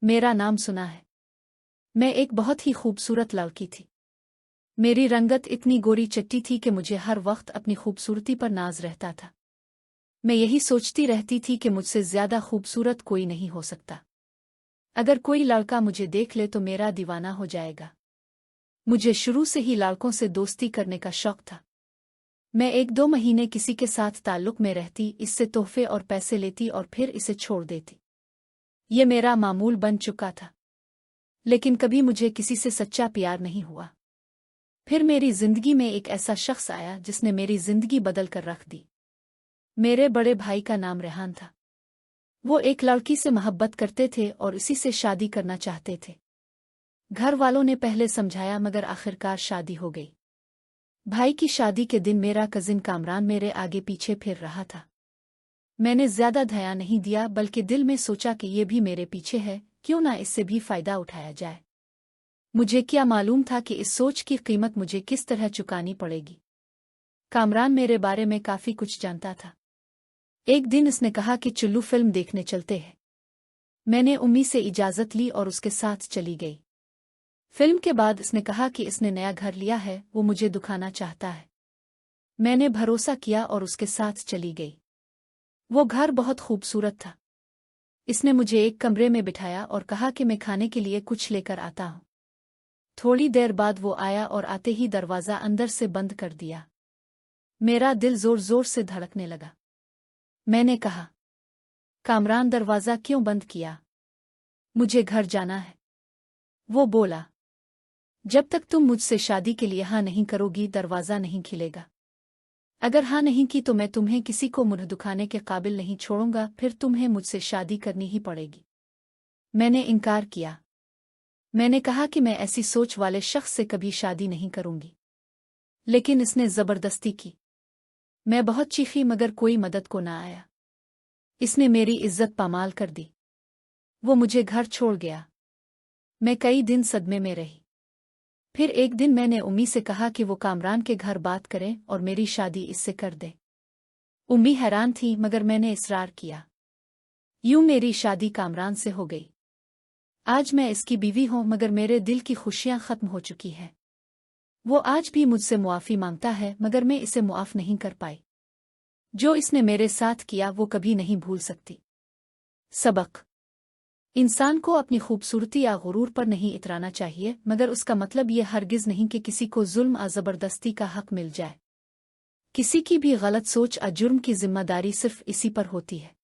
मेरा नाम सुना है। मैं एक बहुत ही खूबसूरत लड़की थी। मेरी रंगत इतनी गोरी चट्टी थी कि मुझे हर वक्त अपनी खूबसूरती पर नाज रहता था। मैं यही सोचती रहती थी कि मुझसे ज्यादा खूबसूरत कोई नहीं हो सकता। अगर कोई लड़का मुझे देख ले तो मेरा दीवाना हो जाएगा। मुझे शुरू से ही लड़कों से दोस्ती करने का शौक था। मैं 1-2 महीने किसी के साथ ताल्लुक में रहती, इससे तोहफे और पैसे लेती और फिर इसे छोड़ देती। ये मेरा मामूल बन चुका था। लेकिन कभी मुझे किसी से सच्चा प्यार नहीं हुआ। फिर मेरी जिंदगी में एक ऐसा शख्स आया जिसने मेरी जिंदगी बदल कर रख दी। मेरे बड़े भाई का नाम रेहान था। वो एक लड़की से मोहब्बत करते थे और इसी से शादी करना चाहते थे। घर वालों ने पहले समझाया मगर आखिरकार शादी हो गई। भाई की शादी के दिन मेरा कजिन कामरान मेरे आगे पीछे फिर रहा था। मैंने ज्यादा ध्यान नहीं दिया, बल्कि दिल में सोचा कि ये भी मेरे पीछे है, क्यों ना इससे भी फायदा उठाया जाए। मुझे क्या मालूम था कि इस सोच की कीमत मुझे किस तरह चुकानी पड़ेगी। कामरान मेरे बारे में काफी कुछ जानता था। एक दिन इसने कहा कि चुल्लू फिल्म देखने चलते हैं। मैंने उम्मी से इजाजत ली और उसके साथ चली गई। फिल्म के बाद इसने कहा कि इसने नया घर लिया है, वो मुझे दुखाना चाहता है। मैंने भरोसा किया और उसके साथ चली गई। वो घर बहुत खूबसूरत था। इसने मुझे एक कमरे में बिठाया और कहा कि मैं खाने के लिए कुछ लेकर आता हूँ। थोड़ी देर बाद वो आया और आते ही दरवाज़ा अंदर से बंद कर दिया। मेरा दिल जोर जोर से धड़कने लगा। मैंने कहा, कामरान दरवाज़ा क्यों बंद किया? मुझे घर जाना है। वो बोला, जब तक तुम मुझसे शादी के लिए हाँ नहीं करोगी दरवाज़ा नहीं खिलेगा। अगर हाँ नहीं की तो मैं तुम्हें किसी को मुंह दुखाने के काबिल नहीं छोड़ूंगा, फिर तुम्हें मुझसे शादी करनी ही पड़ेगी। मैंने इनकार किया। मैंने कहा कि मैं ऐसी सोच वाले शख्स से कभी शादी नहीं करूंगी। लेकिन इसने जबरदस्ती की। मैं बहुत चीखी मगर कोई मदद को ना आया। इसने मेरी इज्जत पामाल कर दी। वो मुझे घर छोड़ गया। मैं कई दिन सदमे में रही। फिर एक दिन मैंने उम्मी से कहा कि वो कामरान के घर बात करें और मेरी शादी इससे कर दे। उम्मी हैरान थी मगर मैंने इसरार किया। यूं मेरी शादी कामरान से हो गई। आज मैं इसकी बीवी हूं मगर मेरे दिल की खुशियां खत्म हो चुकी हैं। वो आज भी मुझसे मुआफ़ी मांगता है मगर मैं इसे मुआफ़ नहीं कर पाई। जो इसने मेरे साथ किया वो कभी नहीं भूल सकती। सबक: इंसान को अपनी खूबसूरती या गुरूर पर नहीं इतराना चाहिए, मगर उसका मतलब ये हरगिज़ नहीं कि किसी को जुल्म या ज़बरदस्ती का हक मिल जाए। किसी की भी गलत सोच या जुर्म की जिम्मेदारी सिर्फ इसी पर होती है।